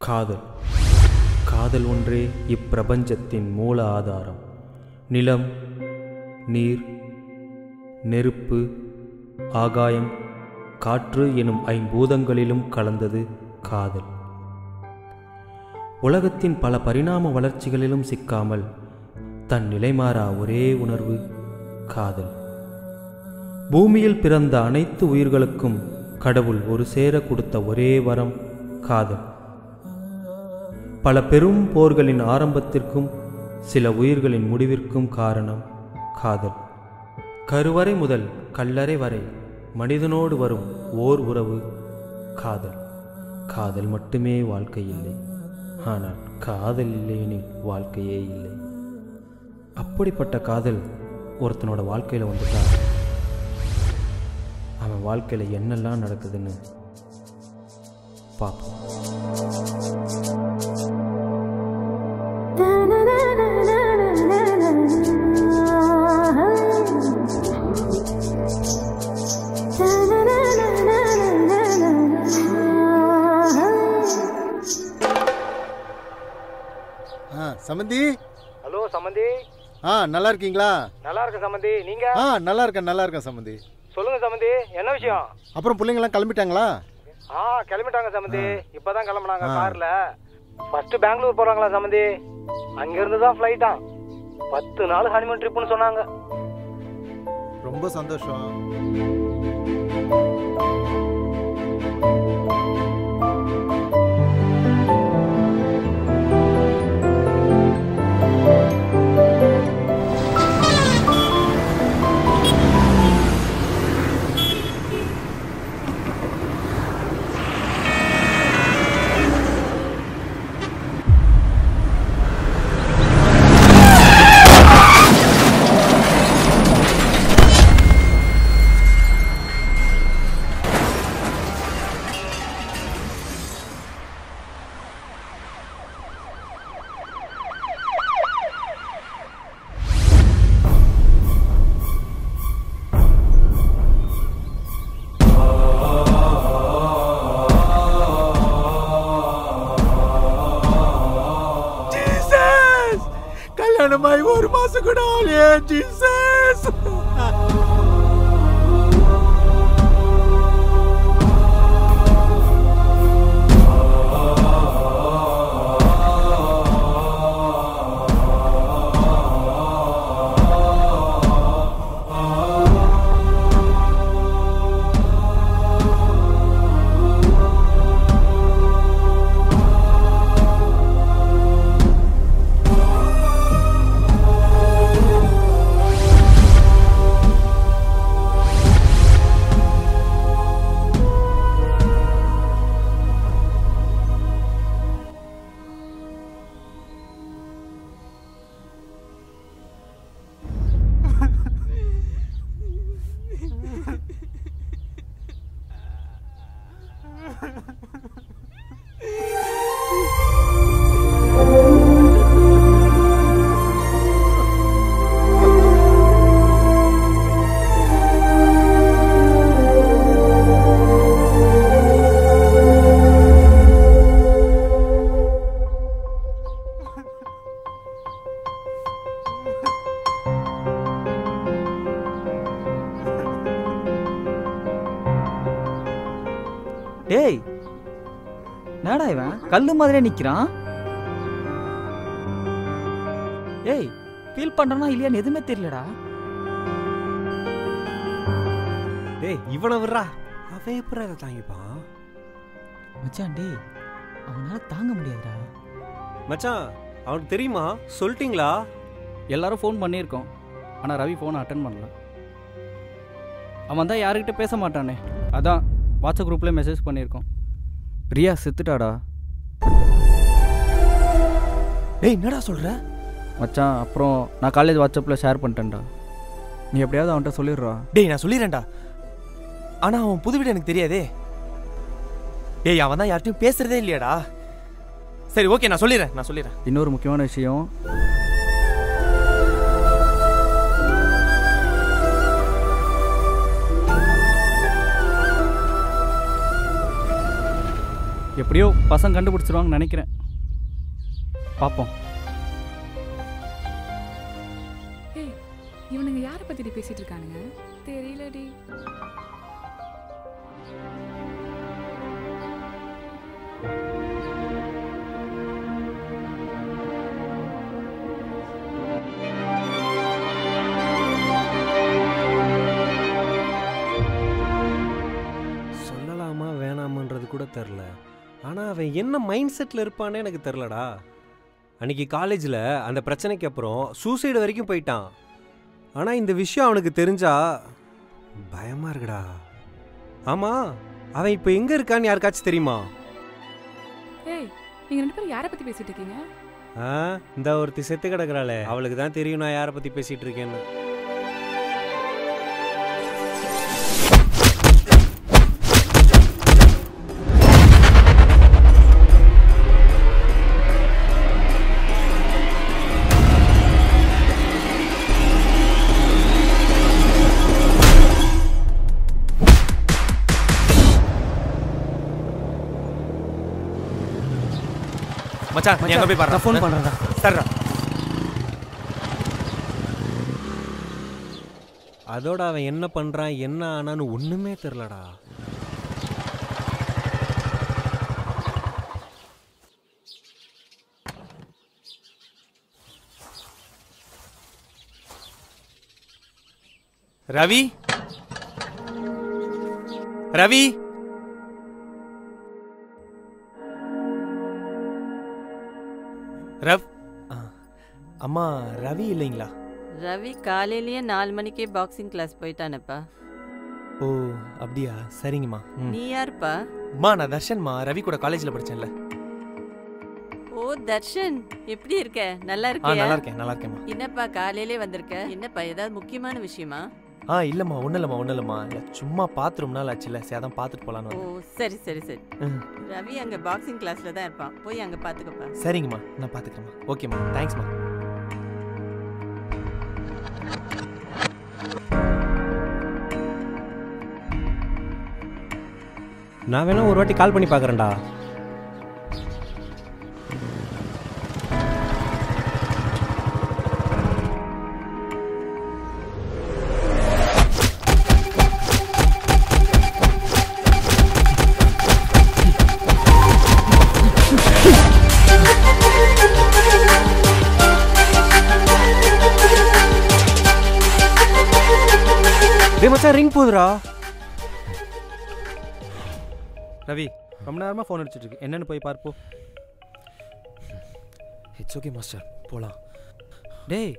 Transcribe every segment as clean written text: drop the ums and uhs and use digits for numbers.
காதல் காதல் ஒன்றே இப்பிரபஞ்சத்தின் மூல ஆதாரம். நிலம், நீர், நெருப்பு, ஆகாயம், காற்று எனும் ஐம்பூதங்களிலும் கலந்தது காதல். உலகத்தின் பல பரிணாம வளர்ச்சிகளிலும் சிக்காமல் தன் நிலைமாறா ஒரே உணர்வு காதல். பூமியில் பிறந்த அனைத்து உயிர்களுக்கும் கடவுள் ஒரு சேர கொடுத்த ஒரே வரம் காதல். பல பெரும் போர்களின் ஆரம்பத்திற்கும் சில உயிர்களின் முடிவிற்கும் காரணம் காதல். கருவறை முதல் கல்லறை வரை மனிதனோடு வரும் ஓர் உறவு காதல். காதல் மட்டுமே வாழ்க்கை இல்லை, ஆனால் காதல் இல்லையெனில் வாழ்க்கையே இல்லை. அப்படிப்பட்ட காதல் ஒருத்தனோட வாழ்க்கையில் வந்துட்டா அவன் வாழ்க்கையில் என்னெல்லாம் நடக்குதுன்னு பார்ப்போம். சமந்தி. ஹலோ சமந்தி. நல்லா இருக்கீங்களா? நல்லா இருக்கேன் சமந்தி, நீங்க? நல்லா இருக்கேன் சமந்தி. சொல்லுங்க சமந்தி, என்ன விஷயம்? அப்புறம் பிள்ளைங்களாம் கிளம்பிட்டாங்களா? கிளம்பிட்டாங்க சமந்தி, இப்பதான் கிளம்புனாங்க கார்ல. ஃபர்ஸ்ட் பெங்களூர் போறாங்களா சமந்தி, அங்கிருந்து தான் ஃப்ளைட்டா. 10 நாள் ஹனிமூன் ட்ரிப்னு சொன்னாங்க. ரொம்ப சந்தோஷம். கல்யாணமாய் 1 மாசம் கூட ஆகலையே ஜீசஸ். டேய், என்னடா இவன் கல்லு மாதிரியே நிக்கிறான்? ஏய், ஃபீல் பண்றானா இல்லையான்னு எதுவுமே தெரியலடா. டேய், இவனை விட்றா, அவன் எப்படி அதை தாங்கிப்பான்? மச்சான், டேய் அவனால தாங்க முடியாதுடா. மச்சான், அவனுக்கு தெரியுமா? சொல்லிட்டீங்களா? எல்லாரும் ஃபோன் பண்ணியிருக்கோம், ஆனால் ரவி ஃபோனை அட்டன் பண்ணல. அவன் தான் யாருக்கிட்ட பேச மாட்டானே, அதான் வாட்ஸ்அப் குரூப்பில் மெசேஜ் பண்ணியிருக்கோம். ரியா செத்துட்டாடா. டேய், என்னடா சொல்கிற? மச்சான், அப்புறம் நான் காலேஜ் வாட்ஸ்அப்பில் ஷேர் பண்ணிட்டேன்டா. நீ எப்படியாவது அவன்கிட்ட சொல்லிடுறா. டேய், நான் சொல்லிடுறேன்டா, ஆனால் அவன் புது வீடு எனக்கு தெரியாதே. டேய், அவன் தான் யார்ட்டையும் பேசுகிறதே இல்லையாடா. சரி, ஓகே, நான் சொல்லிடுறேன். இன்னொரு முக்கியமான விஷயம், எப்படியோ பசங்க கண்டுபிடிச்சிருவாங்கன்னு நினைக்கிறேன். பார்ப்போம். ஏய், இவனுங்க யாரை பத்தி பேசிட்டு இருக்கானுங்க? தெரியலடி. சொல்லலாமா வேணாமன்றது கூட தெரில. ஆனால் அவன் என்ன மைண்ட் செட்டில் இருப்பானே எனக்கு தெரிலடா. அன்றைக்கி காலேஜில் அந்த பிரச்சனைக்கு அப்புறம் சூசைடு வரைக்கும் போயிட்டான். ஆனால் இந்த விஷயம் அவனுக்கு தெரிஞ்சா பயமாக இருக்குடா. ஆமாம், அவன் இப்போ எங்கே இருக்கான்னு யாருக்காச்சும் தெரியுமா? ஏய், நீங்க ரெண்டு பேரும் யாரை பத்தி பேசிட்டு இருக்கீங்க? இந்த ஒருத்தி செத்து கிடக்குறாளே, அவளுக்கு தான் தெரியும் நான் யாரை பற்றி பேசிகிட்டு இருக்கேன்னு. மச்சான் நீ அங்க போய் பாரு. நான் ஃபோன் பண்றேன்டா. சரிடா. அதோட அவன் என்ன பண்ணுறான் என்ன ஆனான்னு ஒன்றுமே தெரிலடா. ரவி ரவி ரவ் அம்மா ரவி இல்லைங்களா? ரவி காலையிலேயே 4 மணிக்கே பாக்ஸிங் கிளாஸ் போயிட்டானப்பா. ஓ அப்படியா, சரிங்கம்மா. நீ யாருப்பா? அம்மா நான் தர்ஷன்மா, ரவி கூட காலேஜில் படித்தேன்ல. ஓ தர்ஷன், எப்படி இருக்க? நல்லா இருக்கியா? நல்லா இருக்கேன், நல்லா இருக்கேம்மா. என்னப்பா காலையிலே வந்திருக்க? என்னப்பா ஏதாவது முக்கியமான விஷயமா? இல்லைம்மா, ஒன்றும் இல்லைம்மா, சும்மா பார்த்து ரொம்ப நாள் ஆச்சுல, சரி அதான் பார்த்துட்டு போகலான்னு. ஓ சரி சரி சரி. ரவி அங்கே பாக்ஸிங் கிளாஸில் தான் இருப்பான், போய் அங்கே பார்த்துக்கப்பா. சரிங்கம்மா, நான் பார்த்துக்கிறேம்மா. ஓகேம்மா, தேங்க்ஸ்மா. நான் வேணா ஒரு வாட்டி கால் பண்ணி பார்க்குறேன்டா. மச்சான் ரிங் போகுதுடா. ரவி ரொம்ப நேரமாக ஃபோன் அடிச்சிட்டு இருக்கு, என்னன்னு போய் பார்ப்போம். இட்ஸ் ஓகே மாஸ்டர், போகலாம். டேய்,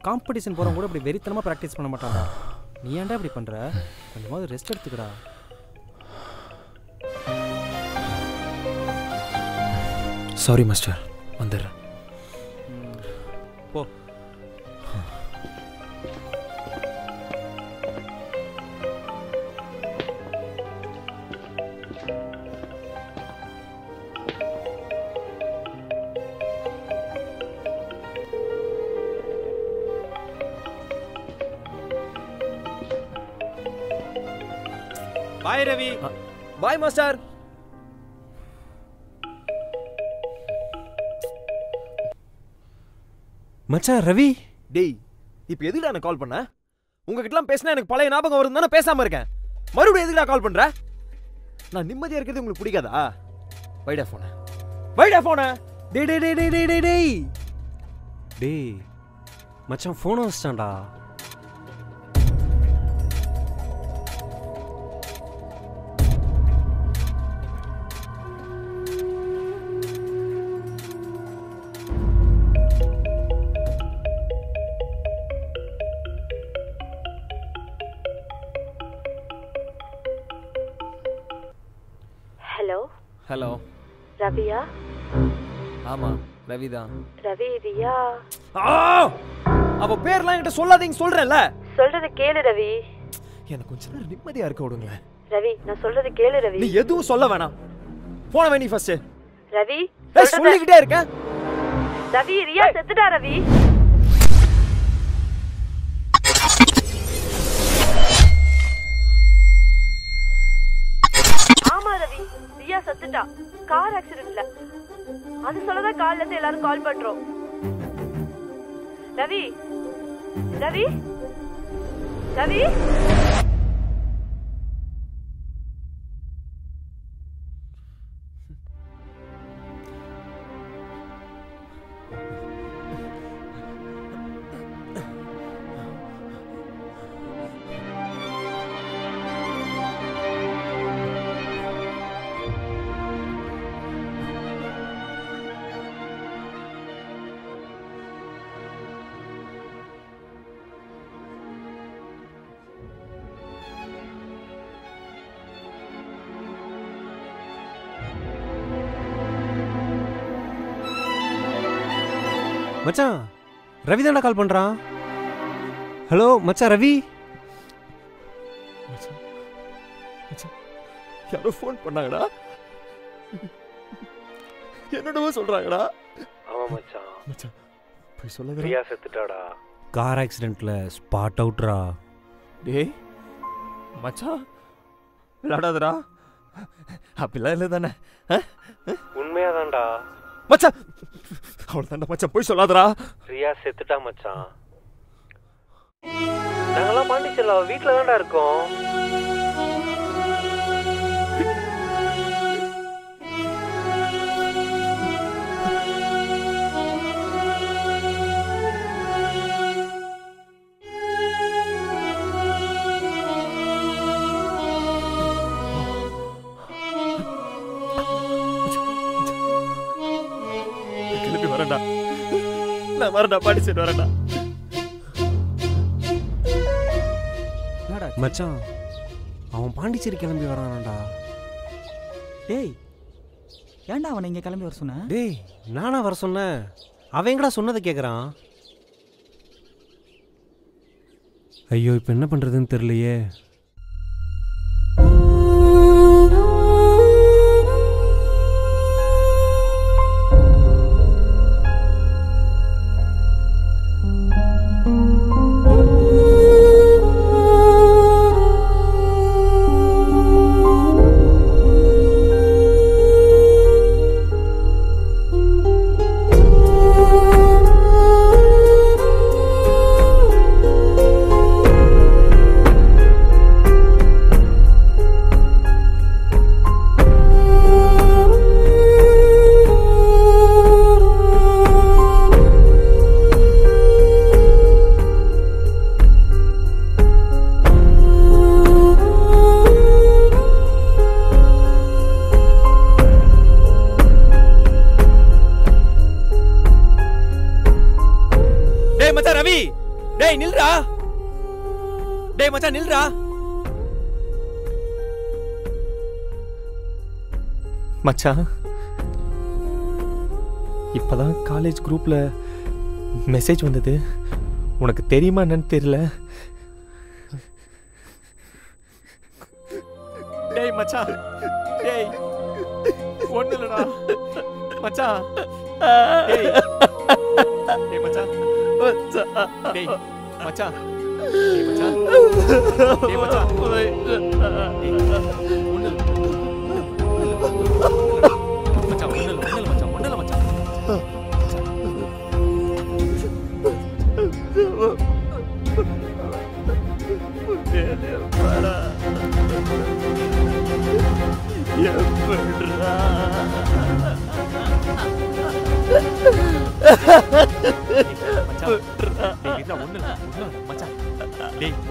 காம்படிஷன் போகிறவங்க கூட இப்படி வெறித்தனமாக ப்ராக்டிஸ் பண்ண மாட்டாங்க. நீ ஏன்டா இப்படி பண்ணுற? கொஞ்சமாவது ரெஸ்ட் எடுத்துக்கடா. சாரி மாஸ்டர், வந்துடுறேன். போ. பாய் ரவி. பாய் மாஸ்டர். மச்சான் ரவி. டேய், இப்போ எதுக்குடா எனக்கு கால் பண்ண? உங்ககிட்டலாம் பேசினா எனக்கு பழைய ஞாபகம் வரும் தானே பேசாமல் இருக்கேன். மறுபடியும் எதுக்குடா கால் பண்ணுற? நான் நிம்மதியாக இருக்கிறது உங்களுக்கு பிடிக்காதா? வைடா ஃபோனை, வைடா ஃபோனை. டேய் டேய் டேய் டேய் டேய் டேய் டேய் மச்சான் ஃபோனை வச்சிட்டான்டா. Hello hello, ரவியா? ஆமாம் ரவி தான். ரவி ரியா? அவ பேர்லாம் என்கிட்ட சொல்லாதீங்க சொல்றேன்ல. சொல்றது கேளு ரவி. எனக்கு கொஞ்ச நேரம் நிம்மதியா இருக்க விடுங்களேன். ரவி நான் சொல்றது கேளு ரவி. நீ எதுவும் சொல்ல வேணாம், போன வேணி ஃபர்ஸ்ட். ரவி சொல்லிக்கிட்டே இருக்க. ரவி ரியா செத்துடா ரவி. ஆமா ரவி, ரியா செத்துட்டா, கார் ஆக்சிடென்ட்ல. எல்லாரும் கால் பண்றோம். ரவி ரவி ரவி மச்சான் ரவி தான்டா கால் பண்ணுறான். ஹலோ மச்சான் ரவி. யாரோ ஃபோன் பண்ணாங்கடா, என்னடா சொல்றாங்கடா? ஆமா மச்சான், மச்சான் போய் சொல்லுங்க. பிரியா செத்துட்டாடா. கார் ஆக்சிடென்ட்ல ஸ்பாட் அவுட்ரா. டேய் மச்சான் விளையாடாதடா, அப்படிலாம் இல்லை தானே? உண்மையாதான்டா மச்சான், அவ்வளோதான்டா மச்சான், போய் சொல்லாதடா. பிரியா செத்துட்டா மச்சான். நாங்கெல்லாம் பாண்டிச்சேரியில் அவள் வீட்டில் தான்டா இருக்கோம். கிளம்பி வரேன்டா, நான் வரேன்டா, பாண்டிச்சேரி வரேன்டா. மச்சான் அவன் பாண்டிச்சேரி கிளம்பி வரானாடா. டேய் ஏன்டா அவனை இங்கே கிளம்பி வர சொன்ன? டேய் நானா வர சொன்னேன், அவன் எங்கடா சொன்னதை கேட்குறான். ஐயோ இப்போ என்ன பண்ணுறதுன்னு தெரியலையே. டேய் நில்றா, டேய் மச்சான் நில்றா. மச்சான் இப்பதான் காலேஜ் குரூப்ல மெசேஜ் வந்தது, உனக்கு தெரியுமா என்னன்னு தெரியல. டேய் மச்சான், டேய் ஒண்ணு இல்லடா மச்சான். டேய் டேய் மச்சான், டேய் மச்சான், டேய் மச்சான், டேய் மச்சான், ஒண்ணு மச்சான், ஒண்ணு மச்சான், ஒண்ணு மச்சான்.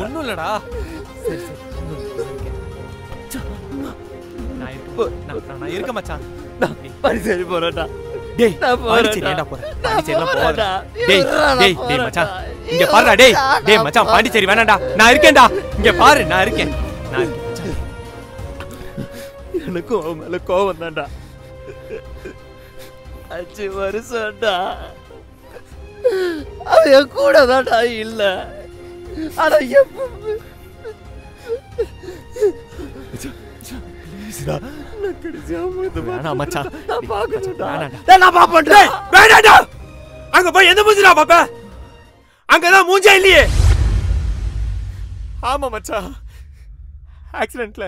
ஒன்னும் இல்லடா. நான் இருக்க மச்சான், பாண்டிச்சேரி போறேன்டா. டேய் பாண்டிச்சேரி ஏன்டா போற? பாண்டிச்சேரிலாம் போறடா. டேய் டேய் டேய் மச்சான் இங்க பாருடா. டேய் டேய் மச்சான் பாண்டிச்சேரி வேணாம்டா, நான் இருக்கேன்டா. இங்க பாரு நான் இருக்கேன், நான் இருக்கேன். எனக்கும் அவன் மேல கோவம் தான்டா. 5 வருஷம்டா அவன் கூட தான்டா இல்ல. ஆனா அங்க போய் எந்த மூஞ்சிடா பாப்ப? அங்கதான் மூஞ்சா இல்லையே. ஆமா மச்சான், ஆக்சிடென்ட்ல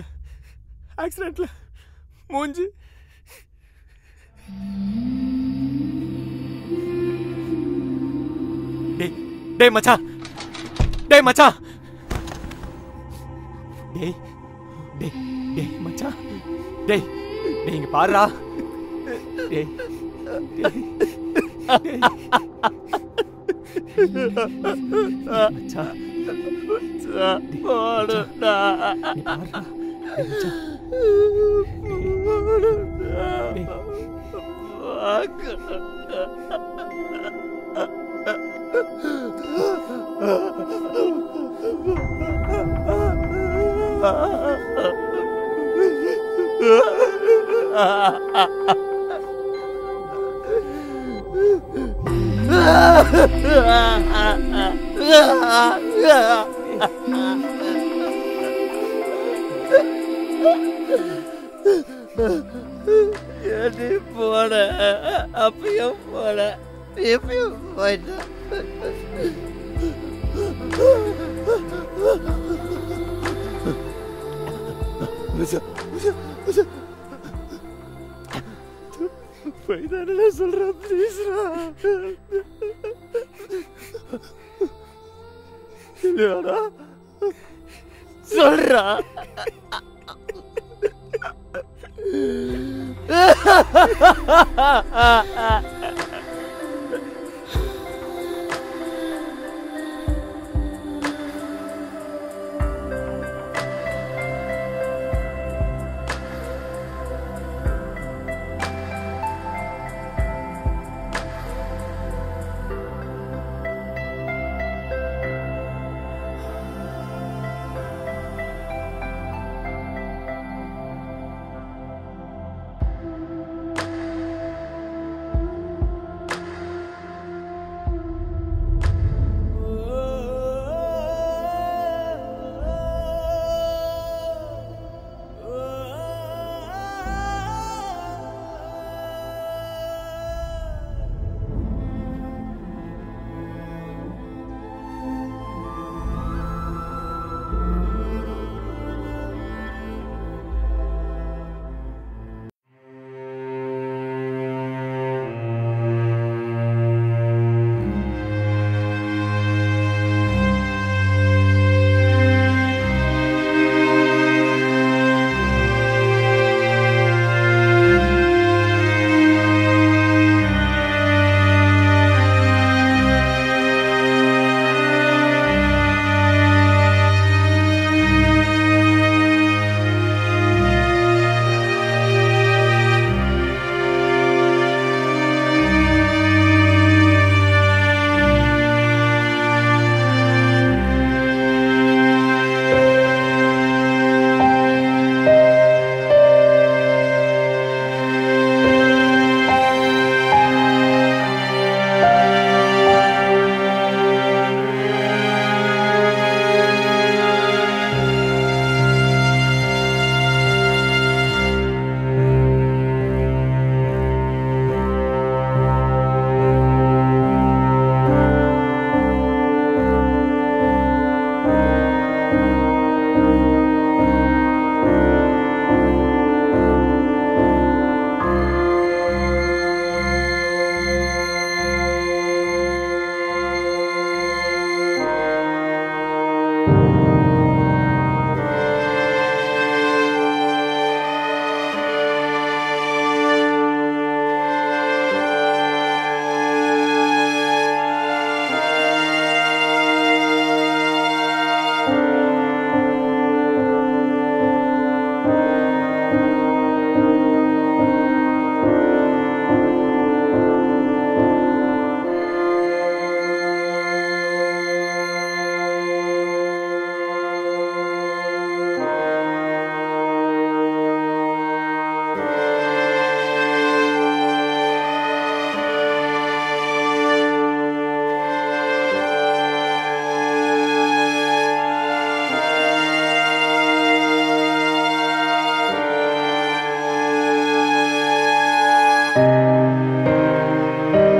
மூஞ்சி டேய் டேய் மச்சான் டேய் மச்சான் டேய் டேய் டேய் மச்சான் டேய் டேய் இங்க பாருடா டேய் டேய் மச்சான் போடுடா போட அப்பயும் போட எப்பயும் போயிட்ட போய்தானே சொல்றேன் ப்ளீஸ்ரா இல்லையாடா சொல்றா